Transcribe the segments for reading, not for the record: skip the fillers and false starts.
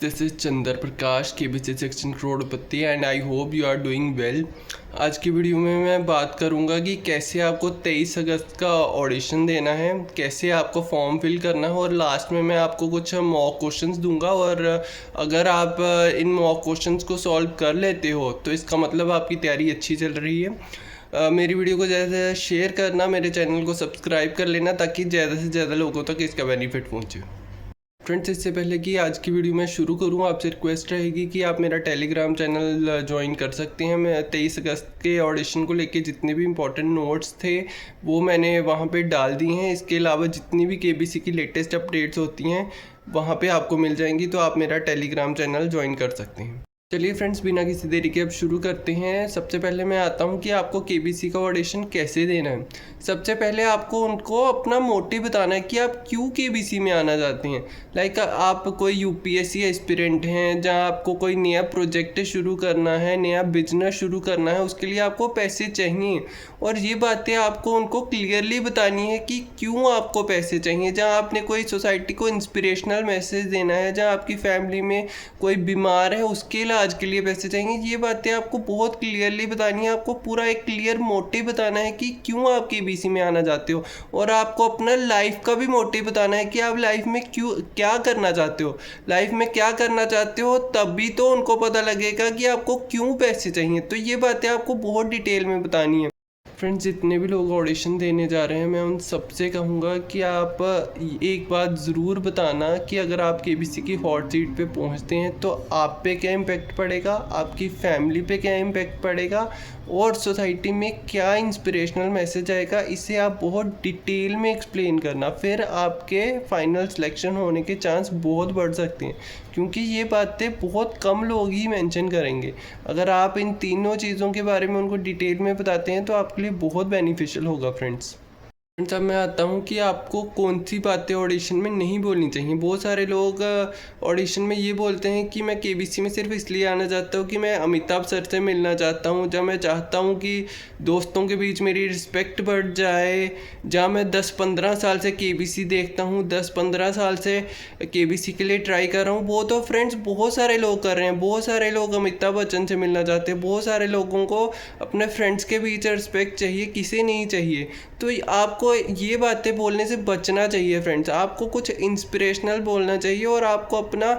This is Chandra Prakash KBC section Crorepati and I hope you are doing well. आज की video में मैं बात करूंगा कि कैसे आपको 23 अगस्त का ऑडिशन देना है, कैसे आपको फॉर्म फिल करना है और लास्ट में मैं आपको कुछ मॉक क्वेश्चंस दूंगा और अगर आप इन मॉक क्वेश्चंस को सॉल्व कर लेते हो तो इसका मतलब आपकी तैयारी अच्छी चल रही है। मेरी वीडियो को ज़्यादा से ज़्यादा शेयर करना, मेरे चैनल को सब्सक्राइब कर लेना ताकि ज़्यादा से ज़्यादा लोगों तक इसका बेनिफिट पहुँचे। फ्रेंड्स, इससे पहले कि आज की वीडियो में शुरू करूं, आपसे रिक्वेस्ट रहेगी कि आप मेरा टेलीग्राम चैनल ज्वाइन कर सकते हैं। मैं 23 अगस्त के ऑडिशन को लेके जितने भी इंपॉर्टेंट नोट्स थे वो मैंने वहां पे डाल दिए हैं। इसके अलावा जितनी भी KBC की लेटेस्ट अपडेट्स होती हैं वहां पे आपको मिल जाएंगी, तो आप मेरा टेलीग्राम चैनल ज्वाइन कर सकते हैं। चलिए फ्रेंड्स, बिना किसी देरी के अब शुरू करते हैं। सबसे पहले मैं आता हूं कि आपको KBC का ऑडिशन कैसे देना है। सबसे पहले आपको उनको अपना मोटिव बताना है कि आप क्यों KBC में आना चाहते हैं। लाइक आप कोई UPSC एस्पिरेंट हैं जहां आपको कोई नया प्रोजेक्ट शुरू करना है, नया बिजनेस शुरू करना है, उसके लिए आपको पैसे चाहिए और ये बातें आपको उनको क्लियरली बतानी है कि क्यों आपको पैसे चाहिए। जहाँ आपने कोई सोसाइटी को इंस्पिरेशनल मैसेज देना है, जहाँ आपकी फैमिली में कोई बीमार है उसके इलाज के लिए पैसे चाहिए, ये बातें आपको बहुत क्लियरली बतानी है। आपको पूरा एक क्लियर मोटिव बताना है कि क्यों आप KBC में आना चाहते हो और आपको अपना लाइफ का भी मोटिव बताना है कि आप लाइफ में क्यों क्या करना चाहते हो। लाइफ में क्या करना चाहते हो तभी तो उनको पता लगेगा कि आपको क्यों पैसे चाहिए। तो ये बातें आपको बहुत डिटेल में बतानी है। फ्रेंड्स, जितने भी लोग ऑडिशन देने जा रहे हैं मैं उन सबसे कहूँगा कि आप एक बात ज़रूर बताना कि अगर आप KBC की हॉट सीट पे पहुँचते हैं तो आप पे क्या इम्पेक्ट पड़ेगा, आपकी फैमिली पे क्या इम्पेक्ट पड़ेगा और सोसाइटी में क्या इंस्पिरेशनल मैसेज आएगा। इसे आप बहुत डिटेल में एक्सप्लेन करना, फिर आपके फाइनल सिलेक्शन होने के चांस बहुत बढ़ सकते हैं, क्योंकि ये बातें बहुत कम लोग ही मेंशन करेंगे। अगर आप इन तीनों चीज़ों के बारे में उनको डिटेल में बताते हैं तो आपके लिए बहुत बेनिफिशियल होगा। फ्रेंड्स, अब मैं आता हूँ कि आपको कौन सी बातें ऑडिशन में नहीं बोलनी चाहिए। बहुत सारे लोग ऑडिशन में ये बोलते हैं कि मैं KBC में सिर्फ इसलिए आना चाहता हूँ कि मैं अमिताभ सर से मिलना चाहता हूँ, जहाँ मैं चाहता हूँ कि दोस्तों के बीच मेरी रिस्पेक्ट बढ़ जाए, जहाँ मैं 10-15 साल से KBC देखता हूँ, 10-15 साल से KBC के लिए ट्राई कर रहा हूँ। वो तो फ्रेंड्स बहुत सारे लोग कर रहे हैं। बहुत सारे लोग अमिताभ बच्चन से मिलना चाहते हैं, बहुत सारे लोगों को अपने फ्रेंड्स के बीच रिस्पेक्ट चाहिए, किसे नहीं चाहिए। तो आपको ये बातें बोलने से बचना चाहिए। फ्रेंड्स, आपको कुछ इंस्पिरेशनल बोलना चाहिए और आपको अपना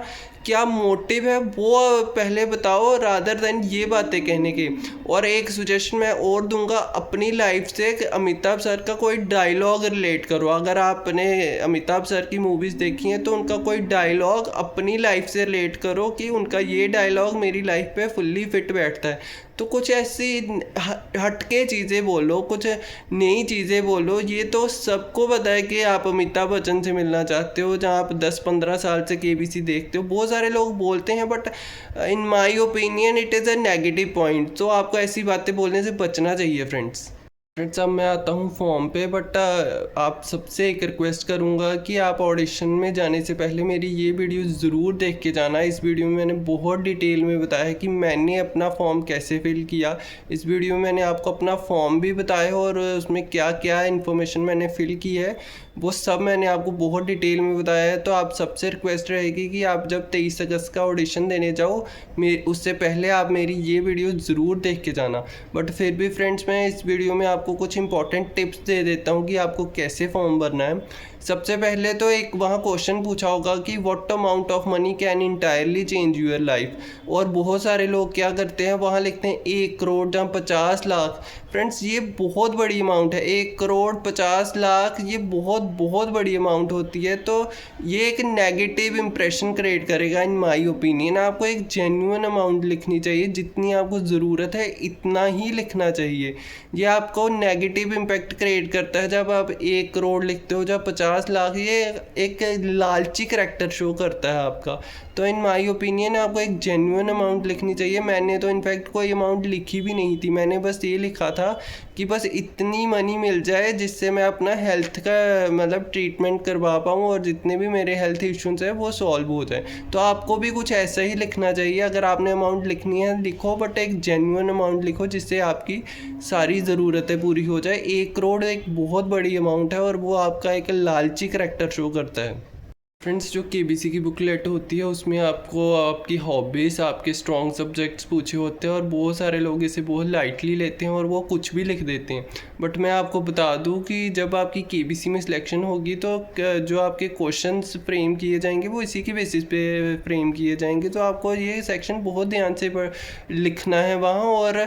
क्या मोटिव है वो पहले बताओ रादर देन ये बातें कहने के। और एक सजेशन मैं और दूंगा, अपनी लाइफ से अमिताभ सर का कोई डायलॉग रिलेट करो। अगर आपने अमिताभ सर की मूवीज़ देखी हैं तो उनका कोई डायलॉग अपनी लाइफ से रिलेट करो कि उनका ये डायलॉग मेरी लाइफ पे फुल्ली फिट बैठता है। तो कुछ ऐसी हटके चीज़ें बोलो, कुछ नई चीज़ें बोलो। ये तो सबको पता है कि आप अमिताभ बच्चन से मिलना चाहते हो, जहाँ आप 10-15 साल से KBC देखते हो। बहुत सारे लोग बोलते हैं, but in my opinion it is a negative point. तो आपको ऐसी बातें बोलने से बचना चाहिए। फ्रेंड्स, अब मैं आता हूँ फॉर्म पे, बट आप सबसे एक रिक्वेस्ट करूँगा कि आप ऑडिशन में जाने से पहले मेरी ये वीडियो ज़रूर देख के जाना। इस वीडियो में मैंने बहुत डिटेल में बताया है कि मैंने अपना फॉर्म कैसे फिल किया। इस वीडियो में मैंने आपको अपना फॉर्म भी बताया और उसमें क्या क्या इन्फॉर्मेशन मैंने फिल की है वो सब मैंने आपको बहुत डिटेल में बताया है। तो आप सबसे रिक्वेस्ट रहेगी कि आप जब 23 अगस्त का ऑडिशन देने जाओ उससे पहले आप मेरी ये वीडियो ज़रूर देख के जाना। बट फिर भी फ्रेंड्स, मैं इस वीडियो में आपको कुछ इंपॉर्टेंट टिप्स दे देता हूँ कि आपको कैसे फॉर्म भरना है। सबसे पहले तो एक वहाँ क्वेश्चन पूछा होगा कि what amount of money can entirely change your life. और बहुत सारे लोग क्या करते हैं, वहाँ लिखते हैं 1 करोड़ जहाँ 50 लाख। फ्रेंड्स, ये बहुत बड़ी अमाउंट है। 1 करोड़ 50 लाख ये बहुत बहुत बड़ी अमाउंट होती है। तो ये एक नेगेटिव इंप्रेशन क्रिएट करेगा इन माय ओपिनियन। आपको एक जेन्युइन अमाउंट लिखनी चाहिए, जितनी आपको ज़रूरत है इतना ही लिखना चाहिए। ये आपको नेगेटिव इम्पैक्ट क्रिएट करता है जब आप 1 करोड़ लिखते हो, जब 50 लाख। ये एक लालची करैक्टर शो करता है आपका। तो इन माय ओपिनियन आपको एक जेन्युइन अमाउंट लिखनी चाहिए। मैंने तो इनफैक्ट कोई अमाउंट लिखी भी नहीं थी, मैंने बस ये लिखा था कि बस इतनी मनी मिल जाए जिससे मैं अपना हेल्थ का मतलब ट्रीटमेंट करवा पाऊँ और जितने भी मेरे हेल्थ इश्यूज हैं वो सॉल्व हो जाए। तो आपको भी कुछ ऐसा ही लिखना चाहिए। अगर आपने अमाउंट लिखनी है लिखो, बट एक जेन्युइन अमाउंट लिखो जिससे आपकी सारी ज़रूरतें पूरी हो जाए। 1 करोड़ एक बहुत बड़ी अमाउंट है और वो आपका एक लालची करैक्टर शो करता है। फ्रेंड्स, जो केबीसी की बुकलेट होती है उसमें आपको आपकी हॉबीज़, आपके स्ट्रॉन्ग सब्जेक्ट्स पूछे होते हैं और बहुत सारे लोग इसे बहुत लाइटली लेते हैं और वो कुछ भी लिख देते हैं। बट मैं आपको बता दूं कि जब आपकी केबीसी में सिलेक्शन होगी तो जो आपके क्वेश्चंस फ्रेम किए जाएंगे वो इसी के बेसिस पे फ्रेम किए जाएंगे। तो आपको ये सेक्शन बहुत ध्यान से लिखना है वहाँ, और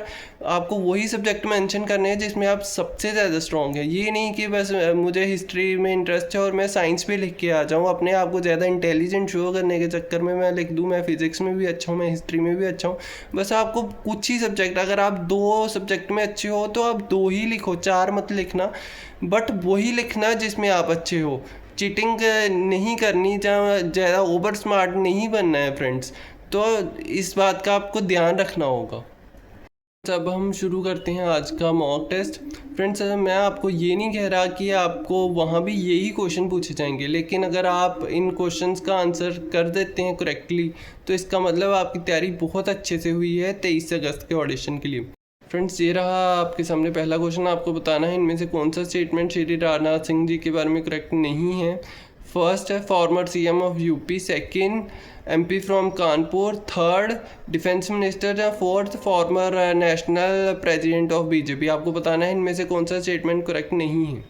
आपको वही सब्जेक्ट मेंशन करने हैं जिसमें आप सबसे ज़्यादा स्ट्रॉन्ग है। ये नहीं कि बस मुझे हिस्ट्री में इंटरेस्ट है और मैं साइंस पे लिख के आ जाऊँ, अपने आप को ज़्यादा इंटेलिजेंट शो करने के चक्कर में मैं लिख दूँ मैं फिज़िक्स में भी अच्छा हूँ, मैं हिस्ट्री में भी अच्छा हूँ। बस आपको कुछ ही सब्जेक्ट, अगर आप 2 सब्जेक्ट में अच्छे हो तो आप 2 ही लिखो, 4 मत लिखना, बट वही लिखना जिसमें आप अच्छे हो। चीटिंग नहीं करनी, जहाँ ज़्यादा ओवर स्मार्ट नहीं बनना है फ्रेंड्स। तो इस बात का आपको ध्यान रखना होगा। अब हम शुरू करते हैं आज का मॉक टेस्ट। फ्रेंड्स, मैं आपको ये नहीं कह रहा कि आपको वहाँ भी यही क्वेश्चन पूछे जाएंगे, लेकिन अगर आप इन क्वेश्चंस का आंसर कर देते हैं करेक्टली तो इसका मतलब आपकी तैयारी बहुत अच्छे से हुई है 23 अगस्त के ऑडिशन के लिए। फ्रेंड्स, ये रहा आपके सामने पहला क्वेश्चन। आपको बताना है इनमें से कौन सा स्टेटमेंट श्री राजनाथ सिंह जी के बारे में करेक्ट नहीं है। फर्स्ट है former CM of UP, second MP from Kanpur, third defence minister, या fourth former national president of BJP. आपको बताना है इनमें से कौन सा स्टेटमेंट करेक्ट नहीं है।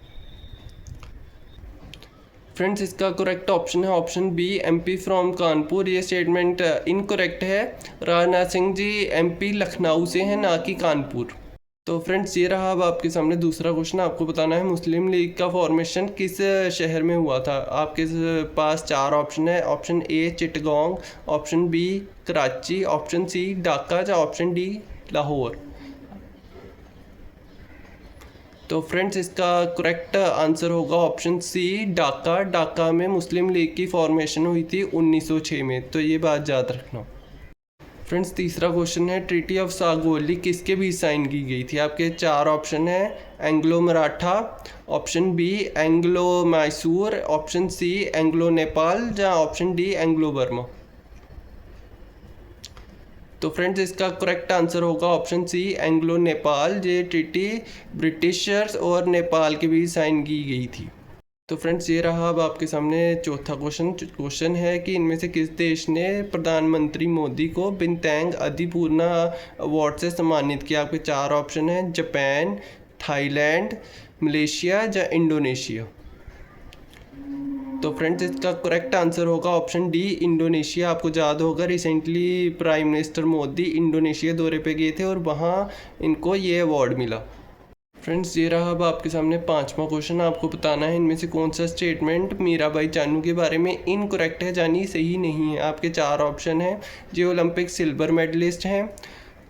फ्रेंड्स, इसका करेक्ट ऑप्शन है option B, MP from Kanpur. ये स्टेटमेंट इनकरेक्ट है। राजनाथ सिंह जी एमपी लखनऊ से हैं, ना कि कानपुर। तो फ्रेंड्स, ये रहा अब आपके सामने दूसरा क्वेश्चन। आपको बताना है मुस्लिम लीग का फॉर्मेशन किस शहर में हुआ था। आपके पास 4 ऑप्शन है। Option A Chittagong, option B Karachi, option C Dhaka, या ऑप्शन डी लाहौर। तो फ्रेंड्स, इसका करेक्ट आंसर होगा ऑप्शन सी ढाका। ढाका में मुस्लिम लीग की फॉर्मेशन हुई थी 1906 में, तो ये बात याद रखना। फ्रेंड्स, तीसरा क्वेश्चन है ट्रीटी ऑफ सागौली किसके बीच साइन की गई थी। आपके 4 ऑप्शन है। Anglo Maratha, option B Anglo Mysore, option C Anglo Nepal, या ऑप्शन डी एंग्लो बर्मा। तो फ्रेंड्स, इसका करेक्ट आंसर होगा ऑप्शन सी एंग्लो नेपाल। ये ट्रीटी ब्रिटिशर्स और नेपाल के बीच साइन की गई थी। तो फ्रेंड्स, ये रहा अब आपके सामने चौथा क्वेश्चन है कि इनमें से किस देश ने प्रधानमंत्री मोदी को बिनतैंग अधिपूर्णा अवार्ड से सम्मानित किया। आपके 4 ऑप्शन हैं। जापान, थाईलैंड, मलेशिया, या इंडोनेशिया। तो फ्रेंड्स, इसका करेक्ट आंसर होगा ऑप्शन डी इंडोनेशिया। आपको याद होगा recently prime minister Modi Indonesia दौरे पे गए थे और वहाँ इनको ये अवार्ड मिला। फ्रेंड्स, ये रहा अब आपके सामने 5वां क्वेश्चन। आपको बताना है इनमें से कौन सा स्टेटमेंट मीराबाई चानू के बारे में इनकरेक्ट है, यानी सही नहीं है। आपके 4 ऑप्शन हैं। ये ओलंपिक सिल्वर मेडलिस्ट हैं।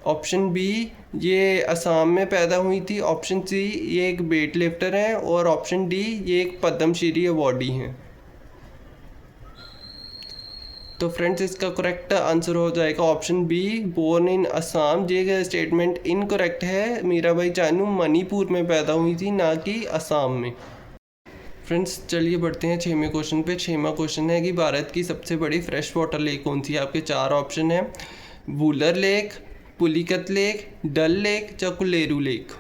ऑप्शन बी, ये असम में पैदा हुई थी। ऑप्शन सी, ये एक वेट लिफ्टर हैं। और ऑप्शन डी, ये एक पद्मश्री अवार्डी हैं। तो फ्रेंड्स, इसका करेक्ट आंसर हो जाएगा option B, born in Assam. ये स्टेटमेंट इनकरेक्ट है। मीराबाई चानू मणिपुर में पैदा हुई थी, ना कि असम में। फ्रेंड्स, चलिए बढ़ते हैं 6वें क्वेश्चन पे। 6वां क्वेश्चन है कि भारत की सबसे बड़ी फ्रेश वाटर लेक कौन सी है। आपके 4 ऑप्शन है। वूलर लेक, पुलिकत लेक, डल लेक, या कुलेरू लेक।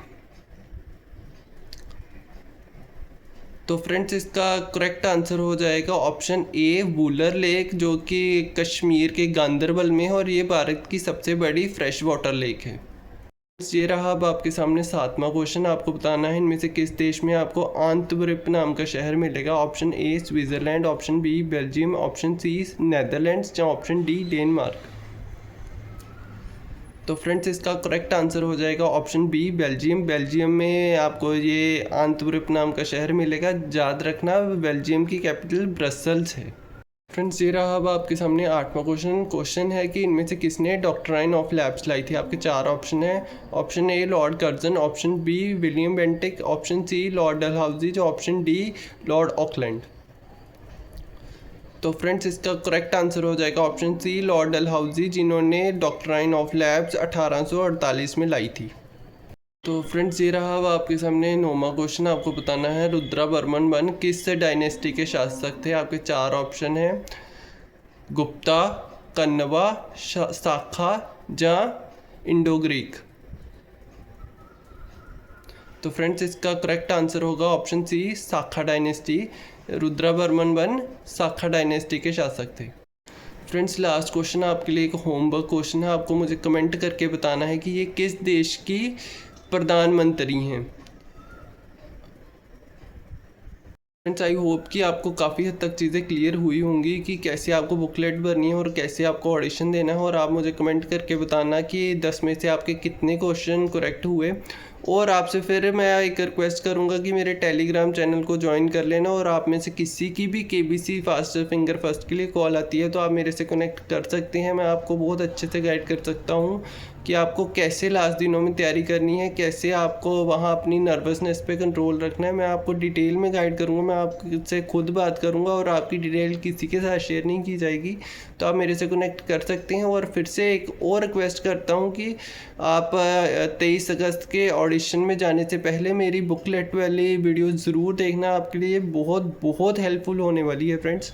तो फ्रेंड्स, इसका करेक्ट आंसर हो जाएगा ऑप्शन ए वूलर लेक, जो कि कश्मीर के गांदरबल में है और ये भारत की सबसे बड़ी फ्रेश वाटर लेक है। ये रहा अब आपके सामने 7वां क्वेश्चन। आपको बताना है इनमें से किस देश में आपको आंतवर्प नाम का शहर मिलेगा। Option A Switzerland, option B Belgium, option C Netherlands, या ऑप्शन डी डेनमार्क। तो फ्रेंड्स, इसका करेक्ट आंसर हो जाएगा ऑप्शन बी बेल्जियम। बेल्जियम में आपको ये आंतवर्प नाम का शहर मिलेगा। याद रखना, बेल्जियम की कैपिटल ब्रसल्स है। फ्रेंड्स, ये रहा अब आपके सामने 8वां क्वेश्चन है कि इनमें से किसने डॉक्ट्राइन ऑफ लैब्स लाई थी। आपके 4 ऑप्शन है। Option A Lord Curzon, option B William Bentinck, option C Lord Dalhousie, option D Lord Auckland. तो फ्रेंड्स, इसका करेक्ट आंसर हो जाएगा ऑप्शन सी लॉर्ड डलहौजी, जिन्होंने डॉक्ट्राइन ऑफ लैब्स 1848 में लाई थी। तो फ्रेंड्स, ये रहा अब आपके सामने 9वां क्वेश्चन। आपको बताना है रुद्रवर्मन वन किस डायनेस्टी के शासक थे। आपके 4 ऑप्शन हैं। गुप्ता, कन्नवा, शाखा, या इंडो ग्रीक। तो फ्रेंड्स, इसका करेक्ट आंसर होगा ऑप्शन सी शाखा डायनेस्टी। रुद्रवर्मन वन शाखा डायनेस्टी के शासक थे। फ्रेंड्स लास्ट क्वेश्चन आपके लिए एक होमवर्क क्वेश्चन है। आपको मुझे कमेंट करके बताना है कि ये किस देश की प्रधानमंत्री हैं। फ्रेंड्स आई होप कि आपको काफ़ी हद तक चीज़ें क्लियर हुई होंगी कि कैसे आपको बुकलेट भरनी है और कैसे आपको ऑडिशन देना है। और आप मुझे कमेंट करके बताना कि 10 में से आपके कितने क्वेश्चन करेक्ट हुए। और आपसे फिर मैं एक रिक्वेस्ट करूंगा कि मेरे टेलीग्राम चैनल को ज्वाइन कर लेना। और आप में से किसी की भी KBC फास्टर फिंगर फर्स्ट के लिए कॉल आती है तो आप मेरे से कनेक्ट कर सकते हैं। मैं आपको बहुत अच्छे से गाइड कर सकता हूँ कि आपको कैसे लास्ट दिनों में तैयारी करनी है, कैसे आपको वहाँ अपनी नर्वसनेस पे कंट्रोल रखना है। मैं आपको डिटेल में गाइड करूँगा, मैं आपसे खुद बात करूँगा और आपकी डिटेल किसी के साथ शेयर नहीं की जाएगी। तो आप मेरे से कनेक्ट कर सकते हैं। और फिर से एक और रिक्वेस्ट करता हूँ कि आप 23 अगस्त के ऑडिशन में जाने से पहले मेरी बुकलेट वाली वीडियो ज़रूर देखना, आपके लिए बहुत बहुत हेल्पफुल होने वाली है। फ्रेंड्स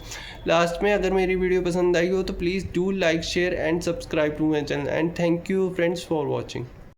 लास्ट में अगर मेरी वीडियो पसंद आई हो तो please do like share and subscribe to my channel and thank you friends for watching।